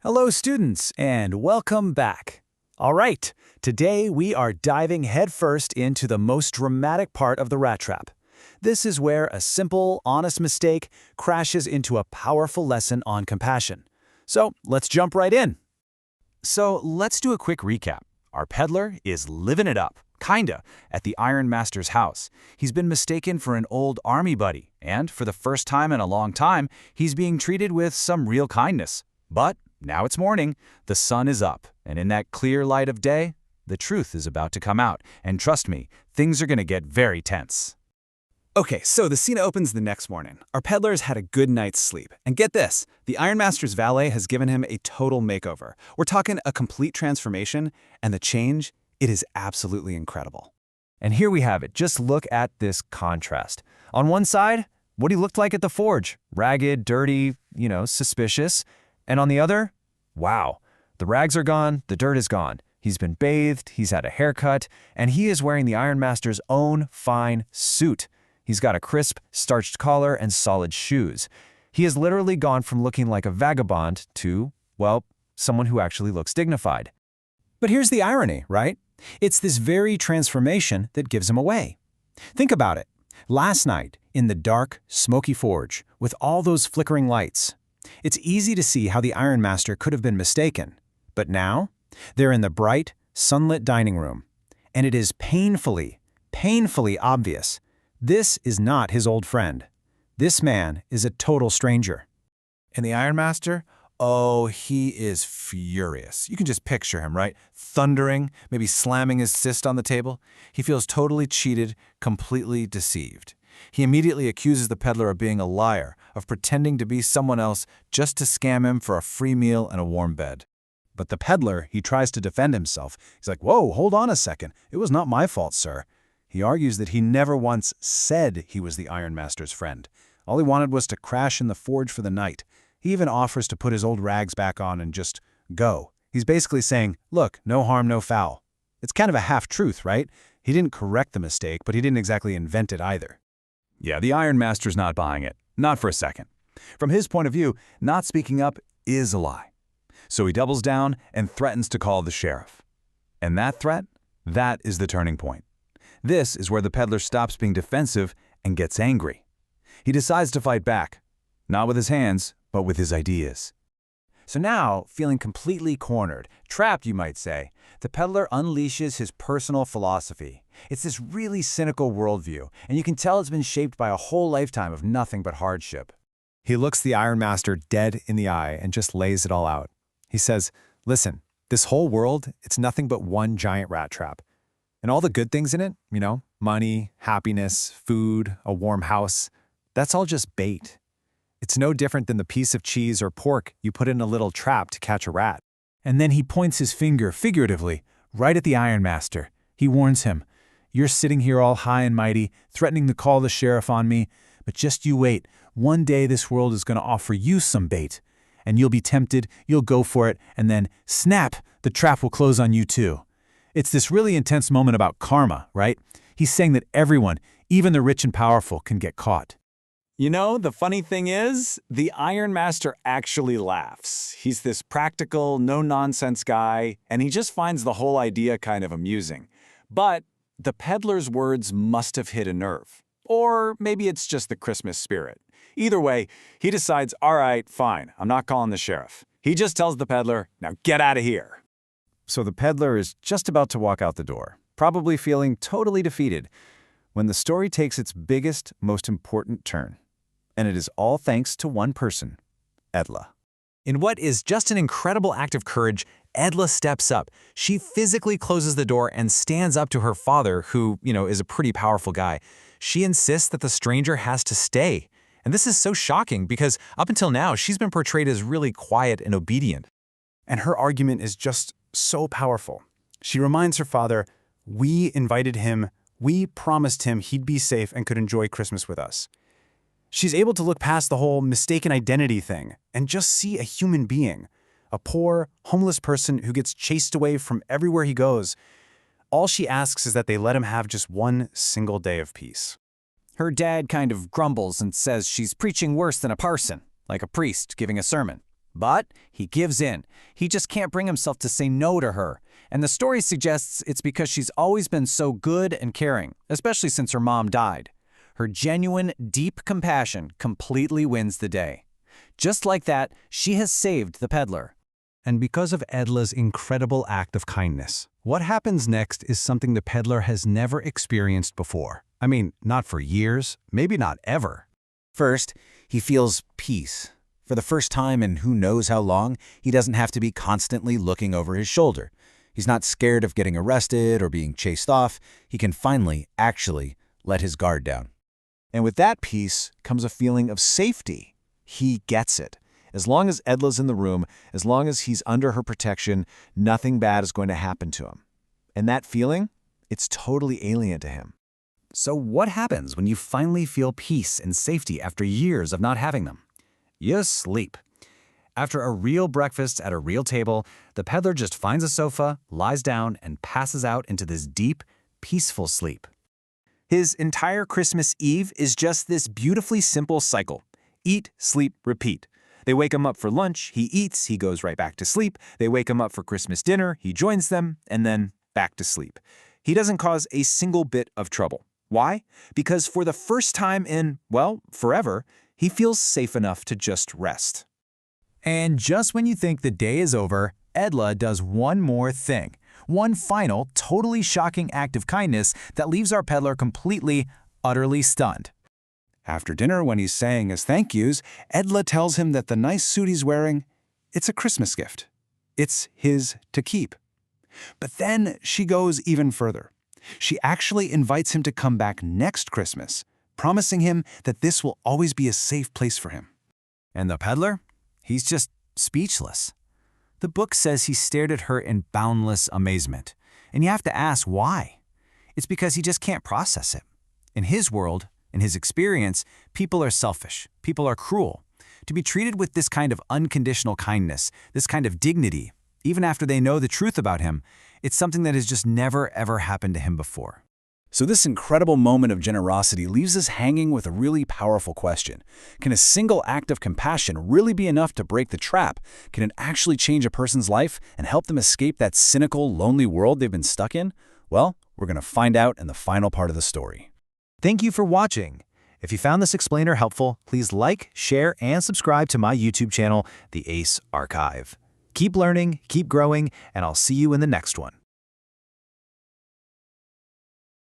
Hello, students, and welcome back. All right, today we are diving headfirst into the most dramatic part of the rat trap. This is where a simple, honest mistake crashes into a powerful lesson on compassion. So let's jump right in. So let's do a quick recap. Our peddler is living it up, kinda, at the Iron Master's house. He's been mistaken for an old army buddy, and for the first time in a long time, he's being treated with some real kindness. But now it's morning, the sun is up, and in that clear light of day, the truth is about to come out. And trust me, things are gonna get very tense. Okay, so the scene opens the next morning. Our peddler's had a good night's sleep. And get this, the Iron Master's valet has given him a total makeover. We're talking a complete transformation, and the change, it is absolutely incredible. And here we have it. Just look at this contrast. On one side, what he looked like at the forge. Ragged, dirty, suspicious. And on the other, wow, the rags are gone, the dirt is gone. He's been bathed, he's had a haircut, and he is wearing the Iron Master's own fine suit. He's got a crisp, starched collar and solid shoes. He has literally gone from looking like a vagabond to, well, someone who actually looks dignified. But here's the irony, right? It's this very transformation that gives him away. Think about it. Last night, in the dark, smoky forge, with all those flickering lights, it's easy to see how the Iron Master could have been mistaken. But now, they're in the bright, sunlit dining room, and it is painfully obvious this is not his old friend. This man is a total stranger. And the Iron Master? Oh, he is furious. You can just picture him, right? Thundering, maybe slamming his fist on the table. He feels totally cheated, completely deceived. He immediately accuses the peddler of being a liar, of pretending to be someone else just to scam him for a free meal and a warm bed. But the peddler, he tries to defend himself. He's like, whoa, hold on a second. It was not my fault, sir. He argues that he never once said he was the Iron Master's friend. All he wanted was to crash in the forge for the night. He even offers to put his old rags back on and just go. He's basically saying, look, no harm, no foul. It's kind of a half-truth, right? He didn't correct the mistake, but he didn't exactly invent it either. Yeah, the Iron Master's not buying it. Not for a second. From his point of view, not speaking up is a lie. So he doubles down and threatens to call the sheriff. And that threat, that is the turning point. This is where the peddler stops being defensive and gets angry. He decides to fight back, not with his hands, but with his ideas. So now, feeling completely cornered, trapped you might say, the peddler unleashes his personal philosophy. It's this really cynical worldview, and you can tell it's been shaped by a whole lifetime of nothing but hardship. He looks the Iron Master dead in the eye and just lays it all out. He says, listen, this whole world, it's nothing but one giant rat trap. And all the good things in it, money, happiness, food, a warm house, that's all just bait. It's no different than the piece of cheese or pork you put in a little trap to catch a rat. And then he points his finger, figuratively, right at the Iron Master. He warns him, you're sitting here all high and mighty, threatening to call the sheriff on me, but just you wait. One day this world is going to offer you some bait. And you'll be tempted, you'll go for it, and then, snap, the trap will close on you too. It's this really intense moment about karma, right? He's saying that everyone, even the rich and powerful, can get caught. The funny thing is, the Iron Master actually laughs. He's this practical, no-nonsense guy, and he just finds the whole idea kind of amusing. But the peddler's words must have hit a nerve. Or maybe it's just the Christmas spirit. Either way, he decides, all right, fine, I'm not calling the sheriff. He just tells the peddler, now get out of here. So the peddler is just about to walk out the door, probably feeling totally defeated, when the story takes its biggest, most important turn. And it is all thanks to one person, Edla. In what is just an incredible act of courage, Edla steps up. She physically closes the door and stands up to her father, who, is a pretty powerful guy. She insists that the stranger has to stay. And this is so shocking because up until now, she's been portrayed as really quiet and obedient. And her argument is just so powerful. She reminds her father, we invited him, we promised him he'd be safe and could enjoy Christmas with us. She's able to look past the whole mistaken identity thing and just see a human being, a poor, homeless person who gets chased away from everywhere he goes. All she asks is that they let him have just one single day of peace. Her dad kind of grumbles and says she's preaching worse than a parson, like a priest giving a sermon. But he gives in. He just can't bring himself to say no to her. And the story suggests it's because she's always been so good and caring, especially since her mom died. Her genuine, deep compassion completely wins the day. Just like that, she has saved the peddler. And because of Edla's incredible act of kindness, what happens next is something the peddler has never experienced before. I mean, not for years, maybe not ever. First, he feels peace. For the first time in who knows how long, he doesn't have to be constantly looking over his shoulder. He's not scared of getting arrested or being chased off. He can finally, actually, let his guard down. And with that peace comes a feeling of safety. He gets it. As long as Edla's in the room, as long as he's under her protection, nothing bad is going to happen to him. And that feeling, it's totally alien to him. So what happens when you finally feel peace and safety after years of not having them? You sleep. After a real breakfast at a real table, the peddler just finds a sofa, lies down, and passes out into this deep, peaceful sleep. His entire Christmas Eve is just this beautifully simple cycle. Eat, sleep, repeat. They wake him up for lunch, he eats, he goes right back to sleep. They wake him up for Christmas dinner, he joins them, and then back to sleep. He doesn't cause a single bit of trouble. Why? Because for the first time in, well, forever, he feels safe enough to just rest. And just when you think the day is over, Edla does one more thing. One final, totally shocking act of kindness that leaves our peddler completely, utterly stunned. After dinner, when he's saying his thank yous, Edla tells him that the nice suit he's wearing, it's a Christmas gift. It's his to keep. But then she goes even further. She actually invites him to come back next Christmas, promising him that this will always be a safe place for him. And the peddler? He's just speechless. The book says he stared at her in boundless amazement. And you have to ask why. It's because he just can't process it. In his world, in his experience, people are selfish. People are cruel. To be treated with this kind of unconditional kindness, this kind of dignity, even after they know the truth about him, it's something that has just never, ever happened to him before. So this incredible moment of generosity leaves us hanging with a really powerful question. Can a single act of compassion really be enough to break the trap? Can it actually change a person's life and help them escape that cynical, lonely world they've been stuck in? Well, we're going to find out in the final part of the story. Thank you for watching. If you found this explainer helpful, please like, share, and subscribe to my YouTube channel, The Ace Archive. Keep learning, keep growing, and I'll see you in the next one.